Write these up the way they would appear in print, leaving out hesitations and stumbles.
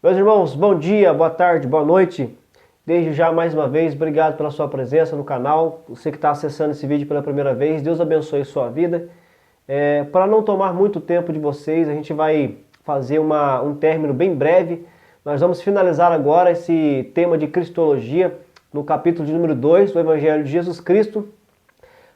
Meus irmãos, bom dia, boa tarde, boa noite. Desde já, mais uma vez, obrigado pela sua presença no canal. Você que está acessando esse vídeo pela primeira vez, Deus abençoe a sua vida. Para não tomar muito tempo de vocês, a gente vai fazer um término bem breve. Nós vamos finalizar agora esse tema de Cristologia no capítulo de número 2 do Evangelho de Jesus Cristo.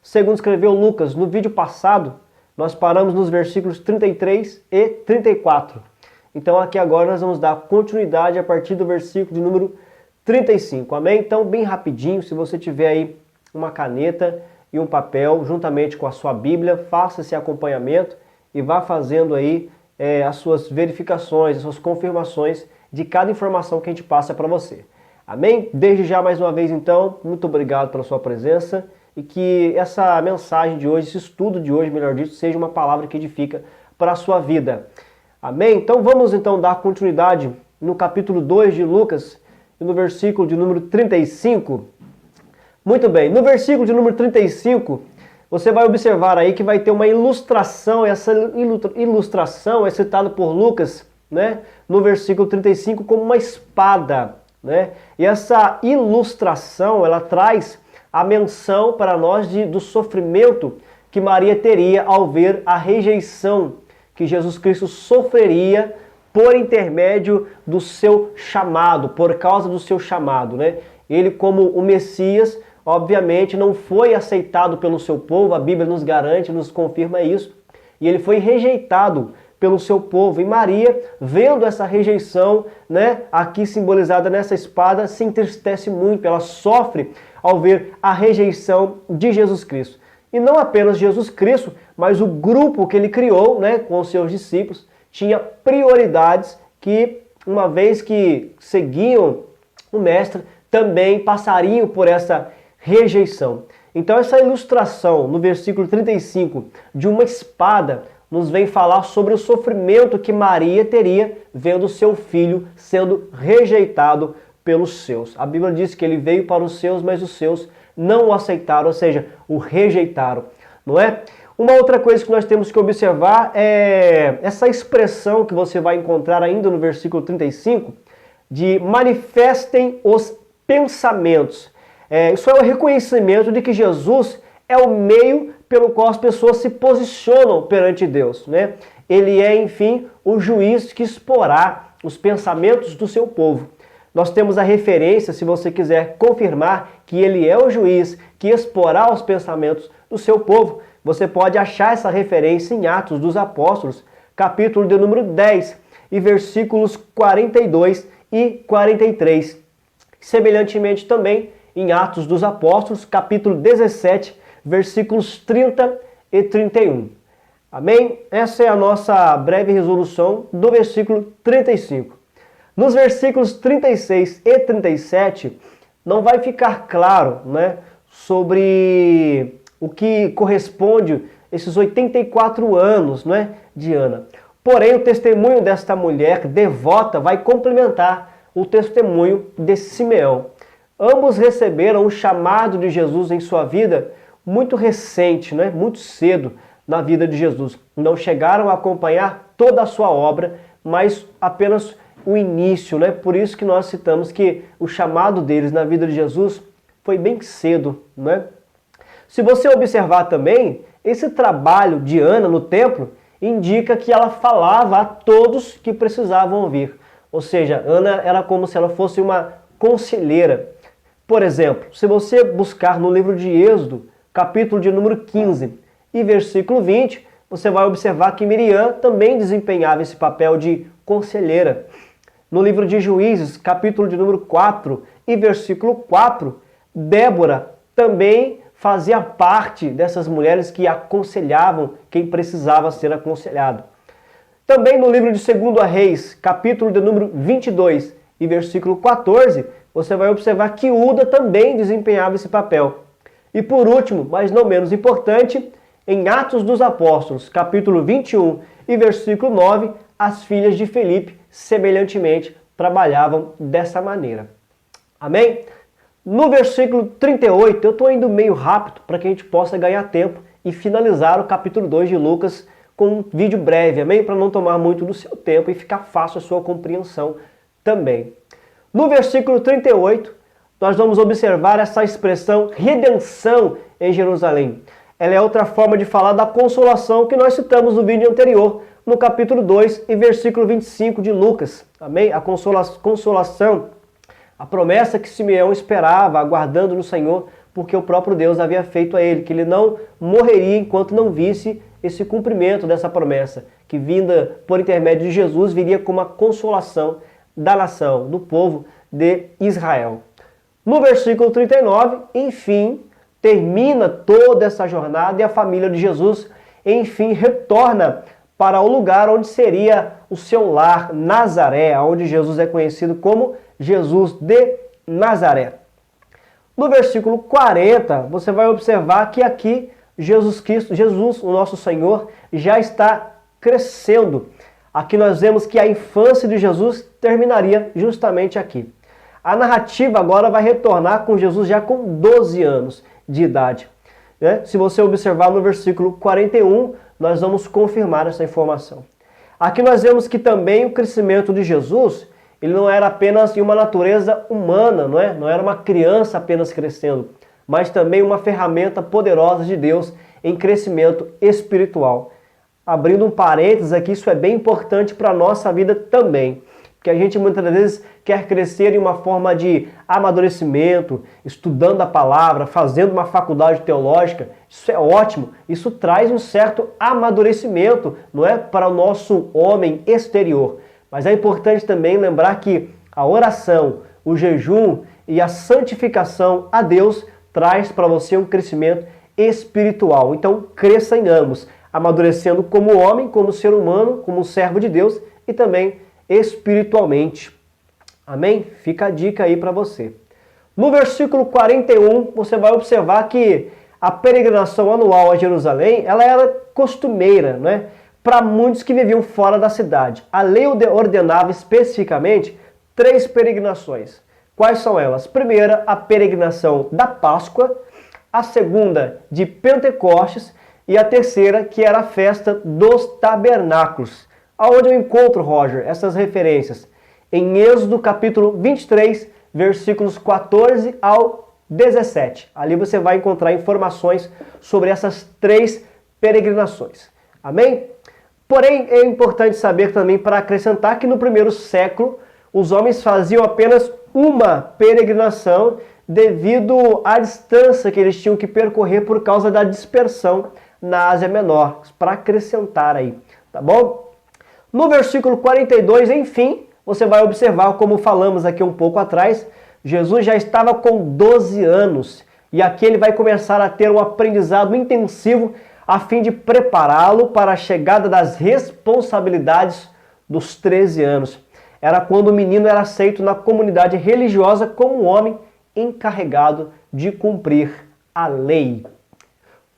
Segundo escreveu Lucas, no vídeo passado, nós paramos nos versículos 33 e 34. Então aqui agora nós vamos dar continuidade a partir do versículo de número 35, amém? Então bem rapidinho, se você tiver aí uma caneta e um papel, juntamente com a sua Bíblia, faça esse acompanhamento e vá fazendo aí as suas verificações, as suas confirmações de cada informação que a gente passa para você. Amém? Desde já mais uma vez então, muito obrigado pela sua presença e que essa mensagem de hoje, esse estudo de hoje, melhor dito, seja uma palavra que edifica para a sua vida. Amém? Então vamos então dar continuidade no capítulo 2 de Lucas e no versículo de número 35. Muito bem, no versículo de número 35, você vai observar aí que vai ter uma ilustração, essa ilustração é citada por Lucas, né, no versículo 35 como uma espada, né? E essa ilustração, ela traz a menção para nós do sofrimento que Maria teria ao ver a rejeição que Jesus Cristo sofreria por intermédio do seu chamado, por causa do seu chamado, né? Ele, como o Messias, obviamente não foi aceitado pelo seu povo, a Bíblia nos garante, nos confirma isso, e ele foi rejeitado pelo seu povo. E Maria, vendo essa rejeição, né, aqui simbolizada nessa espada, se entristece muito, ela sofre ao ver a rejeição de Jesus Cristo. E não apenas Jesus Cristo, mas o grupo que ele criou, né, com os seus discípulos, tinha prioridades que, uma vez que seguiam o Mestre, também passariam por essa rejeição. Então essa ilustração no versículo 35 de uma espada nos vem falar sobre o sofrimento que Maria teria vendo seu filho sendo rejeitado pelos seus. A Bíblia diz que ele veio para os seus, mas os seus não o aceitaram, ou seja, o rejeitaram, não é? Uma outra coisa que nós temos que observar é essa expressão que você vai encontrar ainda no versículo 35, de manifestem os pensamentos. Isso é o reconhecimento de que Jesus é o meio pelo qual as pessoas se posicionam perante Deus, né? Ele é, enfim, o juiz que exporá os pensamentos do seu povo. Nós temos a referência, se você quiser confirmar que ele é o juiz que exporá os pensamentos do seu povo, você pode achar essa referência em Atos dos Apóstolos, capítulo de número 10, e versículos 42 e 43. Semelhantemente também em Atos dos Apóstolos, capítulo 17, versículos 30 e 31. Amém? Essa é a nossa breve resolução do versículo 35. Nos versículos 36 e 37, não vai ficar claro, né, sobre o que corresponde esses 84 anos, né, de Ana. Porém, o testemunho desta mulher devota vai complementar o testemunho de Simeão. Ambos receberam o chamado de Jesus em sua vida muito recente, né, muito cedo na vida de Jesus. Não chegaram a acompanhar toda a sua obra, mas apenas o início, né? Por isso que nós citamos que o chamado deles na vida de Jesus foi bem cedo, né? Se você observar também, esse trabalho de Ana no templo indica que ela falava a todos que precisavam ouvir. Ou seja, Ana era como se ela fosse uma conselheira. Por exemplo, se você buscar no livro de Êxodo, capítulo de número 15 e versículo 20, você vai observar que Miriam também desempenhava esse papel de conselheira. No livro de Juízes, capítulo de número 4 e versículo 4, Débora também fazia parte dessas mulheres que aconselhavam quem precisava ser aconselhado. Também no livro de 2 Reis, capítulo de número 22 e versículo 14, você vai observar que Uda também desempenhava esse papel. E por último, mas não menos importante, em Atos dos Apóstolos, capítulo 21 e versículo 9, as filhas de Filipe, semelhantemente, trabalhavam dessa maneira. Amém? No versículo 38, eu estou indo meio rápido para que a gente possa ganhar tempo e finalizar o capítulo 2 de Lucas com um vídeo breve, amém? Para não tomar muito do seu tempo e ficar fácil a sua compreensão também. No versículo 38, nós vamos observar essa expressão redenção em Jerusalém. Ela é outra forma de falar da consolação que nós citamos no vídeo anterior, no capítulo 2 e versículo 25 de Lucas. Amém? A consolação, a promessa que Simeão esperava, aguardando no Senhor, porque o próprio Deus havia feito a ele, que ele não morreria enquanto não visse esse cumprimento dessa promessa, que vinda por intermédio de Jesus viria como a consolação da nação, do povo de Israel. No versículo 39, enfim, termina toda essa jornada e a família de Jesus, enfim, retorna para o lugar onde seria o seu lar, Nazaré, onde Jesus é conhecido como Jesus de Nazaré. No versículo 40, você vai observar que aqui Jesus, o nosso Senhor, já está crescendo. Aqui nós vemos que a infância de Jesus terminaria justamente aqui. A narrativa agora vai retornar com Jesus já com 12 anos de idade. Se você observar no versículo 41, nós vamos confirmar essa informação. Aqui nós vemos que também o crescimento de Jesus, ele não era apenas em uma natureza humana, não era uma criança apenas crescendo, mas também uma ferramenta poderosa de Deus em crescimento espiritual. Abrindo um parênteses aqui, isso é bem importante para a nossa vida também. Porque a gente muitas vezes quer crescer em uma forma de amadurecimento, estudando a palavra, fazendo uma faculdade teológica. Isso é ótimo, isso traz um certo amadurecimento, para o nosso homem exterior. Mas é importante também lembrar que a oração, o jejum e a santificação a Deus traz para você um crescimento espiritual. Então cresça em ambos, amadurecendo como homem, como ser humano, como servo de Deus e também espiritualmente. Amém? Fica a dica aí para você. No versículo 41, você vai observar que a peregrinação anual a Jerusalém, ela era costumeira, para muitos que viviam fora da cidade. A lei ordenava especificamente 3 peregrinações. Quais são elas? Primeira, a peregrinação da Páscoa, a segunda, de Pentecostes, e a terceira, que era a festa dos tabernáculos. Aonde eu encontro, Roger, essas referências? Em Êxodo capítulo 23, versículos 14 ao 17. Ali você vai encontrar informações sobre essas 3 peregrinações. Amém? Porém, é importante saber também, para acrescentar, que no primeiro século, os homens faziam apenas uma peregrinação devido à distância que eles tinham que percorrer por causa da dispersão na Ásia Menor, para acrescentar aí, tá bom? No versículo 42, enfim, você vai observar, como falamos aqui um pouco atrás, Jesus já estava com 12 anos e aqui ele vai começar a ter um aprendizado intensivo a fim de prepará-lo para a chegada das responsabilidades dos 13 anos. Era quando o menino era aceito na comunidade religiosa como um homem encarregado de cumprir a lei.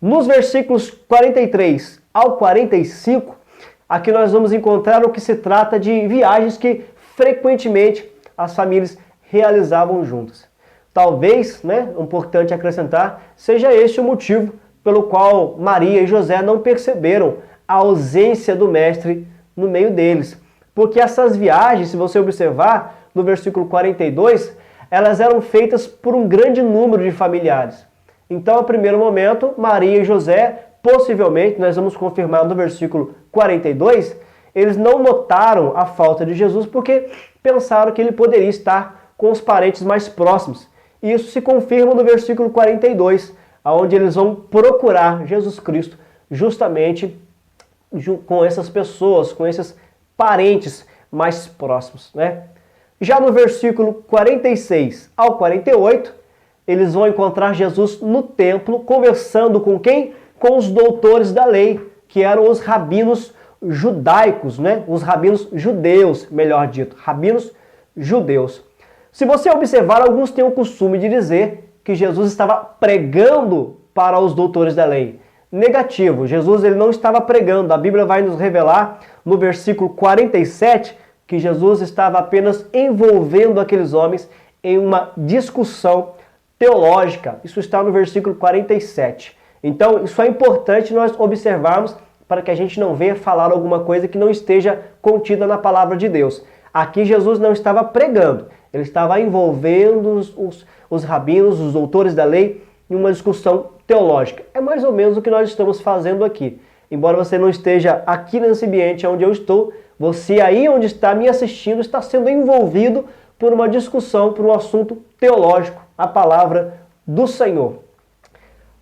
Nos versículos 43 ao 45, aqui nós vamos encontrar o que se trata de viagens que frequentemente as famílias realizavam juntas. Talvez, importante acrescentar, seja este o motivo pelo qual Maria e José não perceberam a ausência do mestre no meio deles. Porque essas viagens, se você observar no versículo 42, elas eram feitas por um grande número de familiares. Então, a primeiro momento, Maria e José, possivelmente, nós vamos confirmar no versículo 42, eles não notaram a falta de Jesus porque pensaram que ele poderia estar com os parentes mais próximos. E isso se confirma no versículo 42, onde eles vão procurar Jesus Cristo justamente com essas pessoas, com esses parentes mais próximos. Já no versículo 46 ao 48, eles vão encontrar Jesus no templo, conversando com quem? Com os doutores da lei, que eram os rabinos judaicos, os rabinos judeus, melhor dito, rabinos judeus. Se você observar, alguns têm o costume de dizer que Jesus estava pregando para os doutores da lei. Negativo, Jesus ele não estava pregando. A Bíblia vai nos revelar no versículo 47 que Jesus estava apenas envolvendo aqueles homens em uma discussão teológica. Isso está no versículo 47. Então, isso é importante nós observarmos para que a gente não venha falar alguma coisa que não esteja contida na palavra de Deus. Aqui Jesus não estava pregando, ele estava envolvendo os rabinos, os doutores da lei, em uma discussão teológica. É mais ou menos o que nós estamos fazendo aqui. Embora você não esteja aqui nesse ambiente onde eu estou, você aí onde está me assistindo está sendo envolvido por uma discussão, por um assunto teológico, a palavra do Senhor.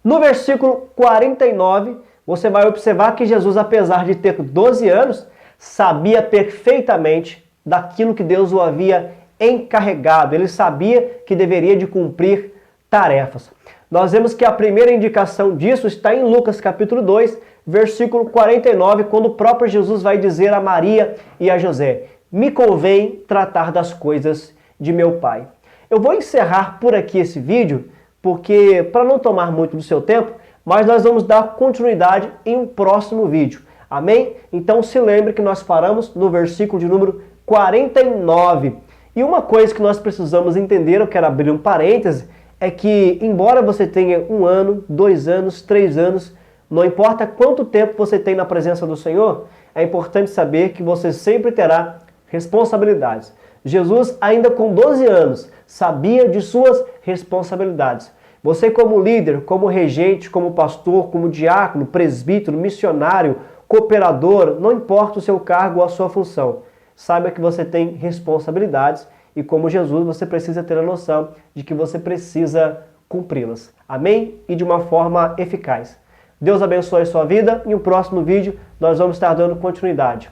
No versículo 49, você vai observar que Jesus, apesar de ter 12 anos, sabia perfeitamente daquilo que Deus o havia encarregado. Ele sabia que deveria de cumprir tarefas. Nós vemos que a primeira indicação disso está em Lucas capítulo 2, versículo 49, quando o próprio Jesus vai dizer a Maria e a José: me convém tratar das coisas de meu Pai. Eu vou encerrar por aqui esse vídeo, porque para não tomar muito do seu tempo, mas nós vamos dar continuidade em um próximo vídeo. Amém? Então se lembre que nós paramos no versículo de número 49. E uma coisa que nós precisamos entender, eu quero abrir um parêntese, é que embora você tenha 1 ano, 2 anos, 3 anos, não importa quanto tempo você tem na presença do Senhor, é importante saber que você sempre terá responsabilidades. Jesus, ainda com 12 anos, sabia de suas responsabilidades. Você como líder, como regente, como pastor, como diácono, presbítero, missionário, cooperador, não importa o seu cargo ou a sua função, saiba que você tem responsabilidades e como Jesus você precisa ter a noção de que você precisa cumpri-las. Amém? E de uma forma eficaz. Deus abençoe a sua vida e no próximo vídeo nós vamos estar dando continuidade.